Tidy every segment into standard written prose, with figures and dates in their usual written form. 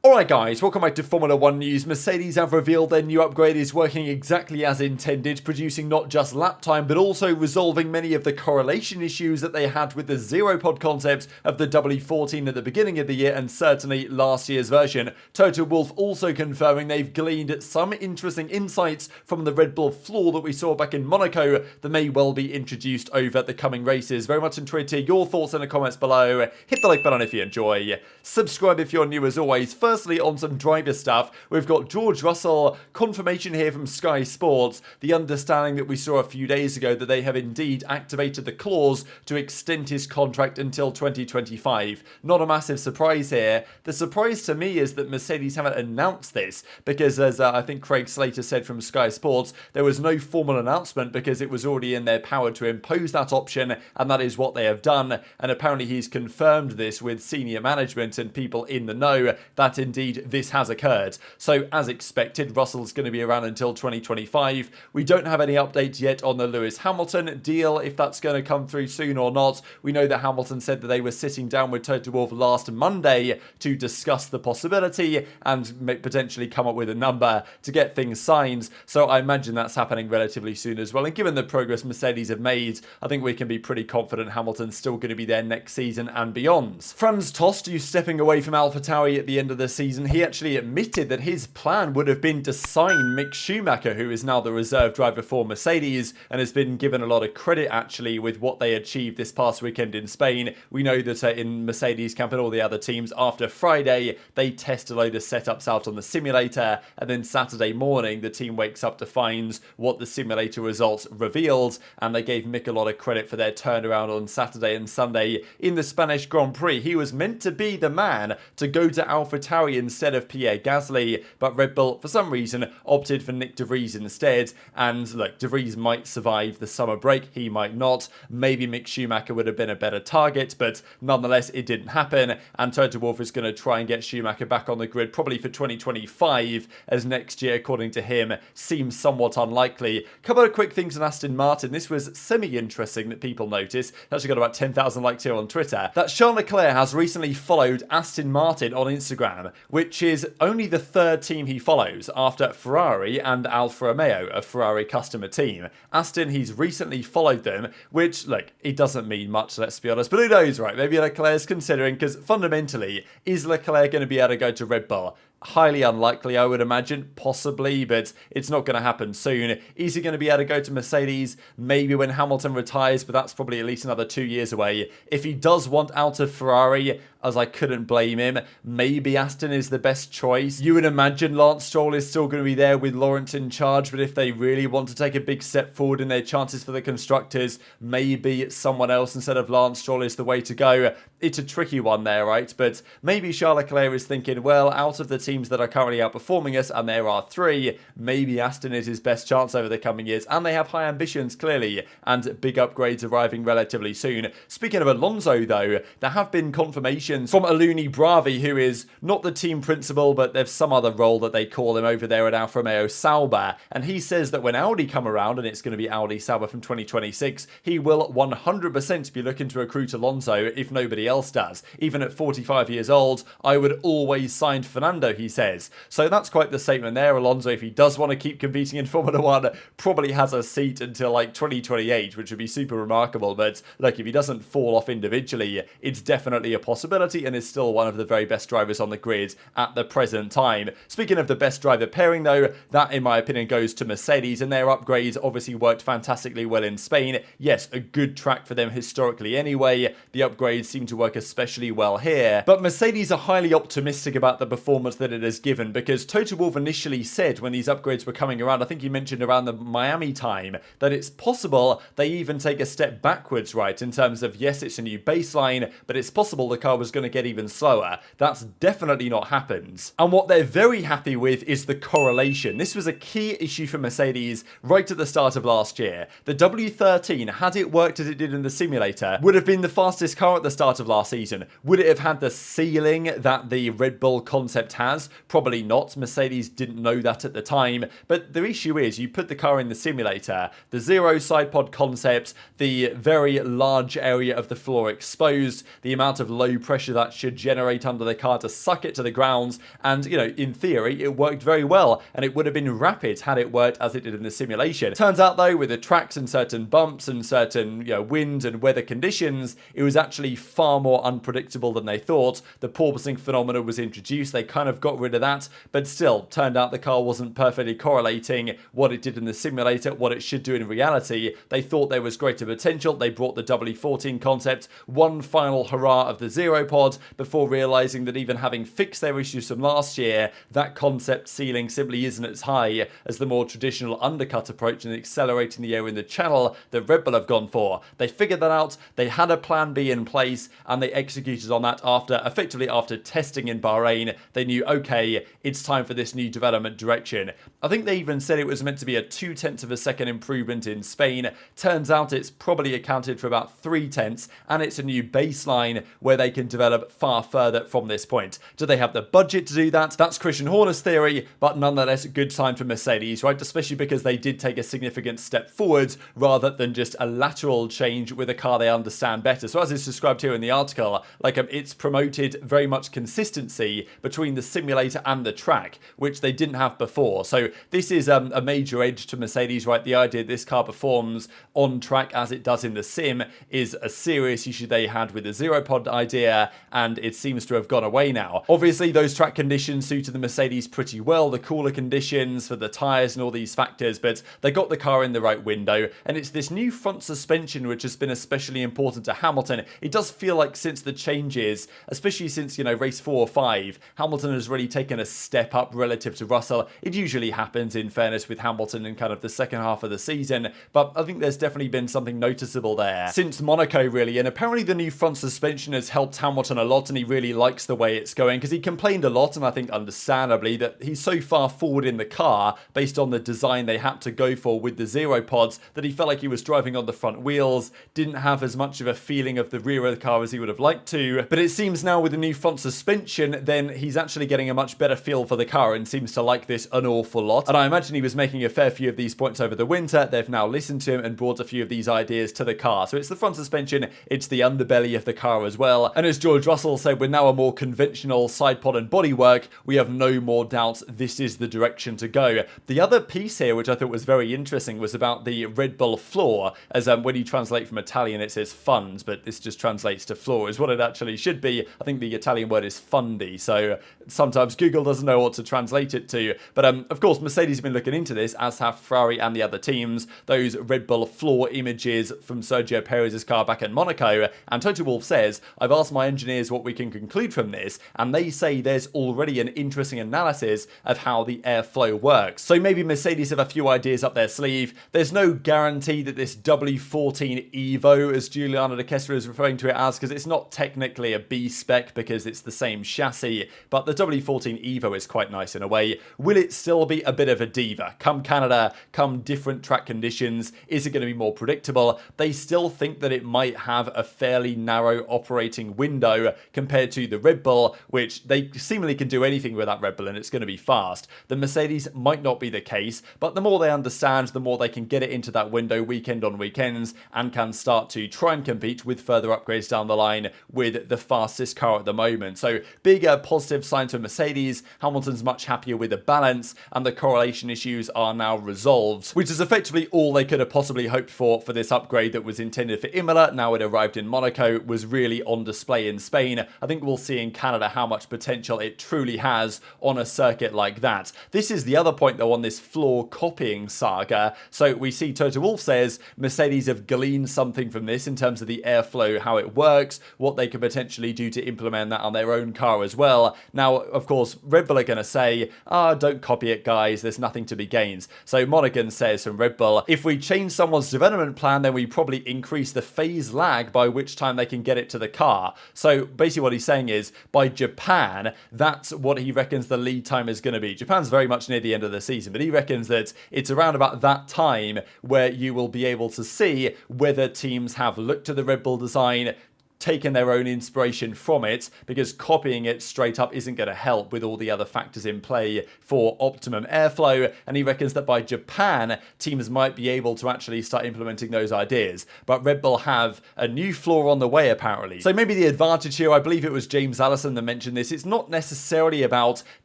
Alright guys, welcome back to Formula 1 news. Mercedes have revealed their new upgrade is working exactly as intended, producing not just lap time, but also resolving many of the correlation issues that they had with the zero pod concept of the W14 at the beginning of the year, and certainly last year's version. Toto Wolff also confirming they've gleaned some interesting insights from the Red Bull flaw that we saw back in Monaco that may well be introduced over the coming races. Very much enjoyed to hear your thoughts in the comments below. Hit the like button if you enjoy. Subscribe if you're new as always. Firstly, on some driver stuff, we've got George Russell, confirmation here from Sky Sports, the understanding that we saw a few days ago that they have indeed activated the clause to extend his contract until 2025. Not a massive surprise here. The surprise to me is that Mercedes haven't announced this, because as I think Craig Slater said from Sky Sports, there was no formal announcement because it was already in their power to impose that option, and that is what they have done. And apparently he's confirmed this with senior management and people in the know that indeed this has occurred. So as expected, Russell's going to be around until 2025. We don't have any updates yet on the Lewis Hamilton deal, if that's going to come through soon or not. We know that Hamilton said that they were sitting down with Toto Wolff last Monday to discuss the possibility and potentially come up with a number to get things signed. So I imagine that's happening relatively soon as well. And given the progress Mercedes have made, I think we can be pretty confident Hamilton's still going to be there next season and beyond. Franz Tost, who's stepping away from AlphaTauri at the end of the season, he actually admitted that his plan would have been to sign Mick Schumacher, who is now the reserve driver for Mercedes and has been given a lot of credit actually with what they achieved this past weekend in Spain. We know that in Mercedes camp and all the other teams, after Friday they test a load of setups out on the simulator, and then Saturday morning the team wakes up to find what the simulator results revealed, and they gave Mick a lot of credit for their turnaround on Saturday and Sunday in the Spanish Grand Prix. He was meant to be the man to go to AlphaTauri instead of Pierre Gasly, but Red Bull for some reason opted for Nick de Vries instead. And look, de Vries might survive the summer break, he might not. Maybe Mick Schumacher would have been a better target, but nonetheless it didn't happen, and Toto Wolff is going to try and get Schumacher back on the grid probably for 2025, as next year according to him seems somewhat unlikely. Couple of quick things on Aston Martin. This was semi-interesting that people noticed. Actually got about 10,000 likes here on Twitter. That Charles Leclerc has recently followed Aston Martin on Instagram, which is only the third team he follows after Ferrari and Alfa Romeo, a Ferrari customer team. Aston, he's recently followed them, which, look, it doesn't mean much, let's be honest, but who knows, right? Maybe Leclerc's considering, because fundamentally, is Leclerc going to be able to go to Red Bull? Highly unlikely, I would imagine, possibly, but it's not going to happen soon. Is he going to be able to go to Mercedes? Maybe when Hamilton retires, but that's probably at least another 2 years away. If he does want out of Ferrari, as I couldn't blame him, maybe Aston is the best choice. You would imagine Lance Stroll is still going to be there with Lawrence in charge, but if they really want to take a big step forward in their chances for the constructors, maybe someone else instead of Lance Stroll is the way to go. It's a tricky one there, right? But maybe Charles Leclerc is thinking, well, out of the teams that are currently outperforming us, and there are 3, maybe Aston is his best chance over the coming years, and they have high ambitions clearly, and big upgrades arriving relatively soon. Speaking of Alonso though, there have been confirmations from Aluni Bravi, who is not the team principal, but there's some other role that they call him over there at Alfa Romeo Sauber, and he says that when Audi come around, and it's going to be Audi Sauber from 2026, he will 100% be looking to recruit Alonso if nobody else does. Even at 45 years old, I would always sign Fernando, he says. So that's quite the statement there. Alonso, if he does want to keep competing in Formula 1, probably has a seat until like 2028, which would be super remarkable. But look, if he doesn't fall off individually, it's definitely a possibility, and is still one of the very best drivers on the grid at the present time. Speaking of the best driver pairing though, that in my opinion goes to Mercedes, and their upgrades obviously worked fantastically well in Spain. Yes, a good track for them historically anyway. The upgrades seem to work especially well here, but Mercedes are highly optimistic about the performance that it has given, because Toto Wolff initially said when these upgrades were coming around, I think he mentioned around the Miami time, that it's possible they even take a step backwards, right, in terms of, yes, it's a new baseline, but it's possible the car was going to get even slower. That's definitely not happened. And what they're very happy with is the correlation. This was a key issue for Mercedes right at the start of last year. The W13, had it worked as it did in the simulator, would have been the fastest car at the start of last season. Would it have had the ceiling that the Red Bull concept has? Probably not. Mercedes didn't know that at the time. But the issue is, you put the car in the simulator, the zero side pod concept, the very large area of the floor exposed, the amount of low pressure that should generate under the car to suck it it to the grounds, and, you know, in theory, it worked very well, and it would have been rapid had it worked as it did in the simulation. Turns out, though, with the tracks and certain bumps and certain, you know, wind and weather conditions, it was actually far more unpredictable than they thought. The porpoising phenomenon was introduced, they kind of got rid of that, but still, turned out the car wasn't perfectly correlating what it did in the simulator, what it should do in reality. They thought there was greater potential, they brought the W14 concept, one final hurrah of the zero pod, before realising that even having fixed their issues from last year, that concept ceiling simply isn't as high as the more traditional undercut approach and accelerating the air in the channel that Red Bull have gone for. They figured that out, they had a plan B in place, and they executed on that effectively after testing in Bahrain. They knew, okay, it's time for this new development direction. I think they even said it was meant to be a 0.2 of a second improvement in Spain. Turns out it's probably accounted for about 0.3, and it's a new baseline where they can develop far further from this point. Do they have the budget to do that? That's Christian Horner's theory, but nonetheless a good sign for Mercedes, right? Especially because they did take a significant step forward rather than just a lateral change with a car they understand better. So as it's described here in the article, like it's promoted very much consistency between the simulator and the track, which they didn't have before. So this is a major edge to Mercedes, right? The idea this car performs on track as it does in the sim is a serious issue they had with the zero pod idea, and it seems to have gone away now. Obviously, those track conditions suited the Mercedes pretty well, the cooler conditions for the tyres and all these factors, but they got the car in the right window, and it's this new front suspension which has been especially important to Hamilton. It does feel like since the changes, especially since, you know, race 4 or 5, Hamilton has really taken a step up relative to Russell. It usually happens, in fairness, with Hamilton in kind of the second half of the season, but I think there's definitely been something noticeable there since Monaco, really. And apparently the new front suspension has helped Hamilton a lot, and he really likes the way it's going, because he complained a lot, and I think understandably, that he's so far forward in the car based on the design they had to go for with the zero pods that he felt like he was driving on the front wheels, didn't have as much of a feeling of the rear of the car as he would have liked to. But it seems now with the new front suspension, then he's actually getting a much better feel for the car and seems to like this an awful lot. And I imagine he was making a fair few of these points over the winter. They've now listened to him and brought a few of these ideas to the car. So it's the front suspension, it's the underbelly of the car as well. And as George Russell said, with now a more conventional side pod and bodywork, we have no more doubts this is the direction to go. The other piece here, which I thought was very interesting, was about the Red Bull floor, as when you translate from Italian it says funds, but this just translates to floor, is what it actually should be. I think the Italian word is fundy, so sometimes Google doesn't know what to translate it to. But of course, Mercedes have been looking into this, as have Ferrari and the other teams. Those Red Bull floor images from Sergio Perez's car back in Monaco, and Toto Wolff says, I've asked my engineers what we can conclude from this, and they say there's already an interesting analysis of how the airflow works. So maybe Mercedes have a few ideas up their sleeve. There's no guarantee that this W14 EVO, as Giuliano de Kessler is referring to it as, because it's not technically a B spec because it's the same chassis, but the W14 EVO is quite nice in a way. Will it still be a bit of a diva? Come Canada, come different track conditions, is it going to be more predictable? They still think that it might have a fairly narrow operating window compared to the Red Bull, which they seemingly can do anything with that Red Bull and it's going to be fast. The Mercedes might not be the case, but the more they understand, the more they can get it into that window weekend on weekends and can start to try and compete with further upgrades down the line with the fastest car at the moment. So bigger positive sign for Mercedes. Hamilton's much happier with the balance, and the correlation issues are now resolved, which is effectively all they could have possibly hoped for this upgrade that was intended for Imola. Now it arrived in Monaco, was really on display in Spain. I think we'll see in Canada how much potential it truly has on a circuit like that. This is the other point though on this floor copying saga. So we see Toto Wolff says Mercedes have gleaned something from this in terms of the airflow, how it works, what they could potentially do to implement that on their own car as well. Now, of course, Red Bull are going to say, don't copy it, guys, there's nothing to be gained. So Monaghan says from Red Bull, if we change someone's development plan, then we probably increase the phase lag by which time they can get it to the car. So basically what he's saying is, by Japan, that's what he reckons the lead time is going to be. Japan's very much near the end of the season, but he reckons that it's around about that time where you will be able to see whether teams have looked at the Red Bull design, taken their own inspiration from it, because copying it straight up isn't going to help with all the other factors in play for optimum airflow. And he reckons that by Japan, teams might be able to actually start implementing those ideas. But Red Bull have a new flaw on the way, apparently. So maybe the advantage here, I believe it was James Allison that mentioned this, it's not necessarily about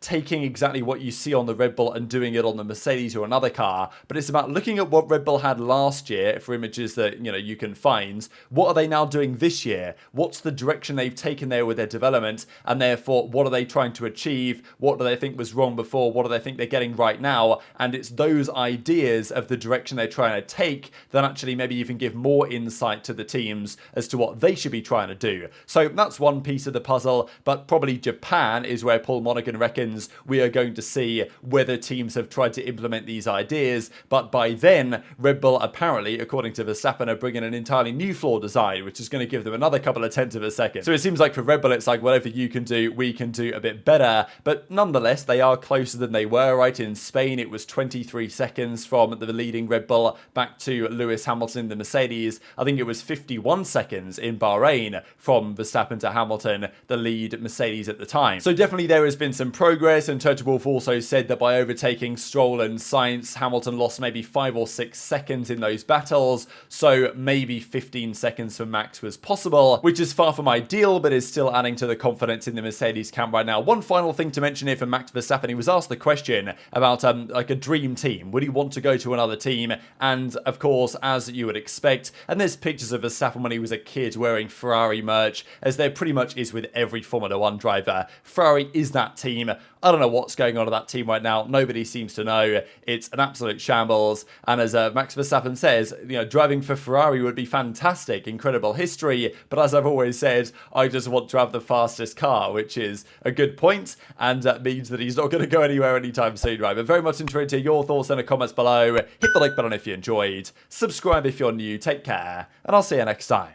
taking exactly what you see on the Red Bull and doing it on the Mercedes or another car, but it's about looking at what Red Bull had last year for images that, you can find. What are they now doing this year? What's the direction they've taken there with their development? And therefore, what are they trying to achieve? What do they think was wrong before? What do they think they're getting right now? And it's those ideas of the direction they're trying to take that actually maybe even give more insight to the teams as to what they should be trying to do. So that's one piece of the puzzle, but probably Japan is where Paul Monaghan reckons we are going to see whether teams have tried to implement these ideas. But by then, Red Bull apparently, according to Verstappen, are bringing an entirely new floor design, which is going to give them another couple of tenths of a second. So it seems like for Red Bull, it's like whatever you can do, we can do a bit better. But nonetheless, they are closer than they were, right? In Spain, it was 23 seconds from the leading Red Bull back to Lewis Hamilton in the Mercedes. I think it was 51 seconds in Bahrain from Verstappen to Hamilton, the lead Mercedes at the time. So definitely there has been some progress, and Toto Wolff also said that by overtaking Stroll and Sainz, Hamilton lost maybe 5 or 6 seconds in those battles, so maybe 15 seconds for Max was possible, which is far from ideal, but is still adding to the confidence in the Mercedes camp right now. One final thing to mention here for Max Verstappen, he was asked the question about like a dream team. Would he want to go to another team? And of course, as you would expect, and there's pictures of Verstappen when he was a kid wearing Ferrari merch, as there pretty much is with every Formula 1 driver. Ferrari is that team. I don't know what's going on at that team right now. Nobody seems to know. It's an absolute shambles. And as Max Verstappen says, driving for Ferrari would be fantastic, incredible history. But as I've always said, I just want to have the fastest car, which is a good point. And that means that he's not going to go anywhere anytime soon, right? But very much interested to hear your thoughts in the comments below. Hit the like button if you enjoyed. Subscribe if you're new. Take care. And I'll see you next time.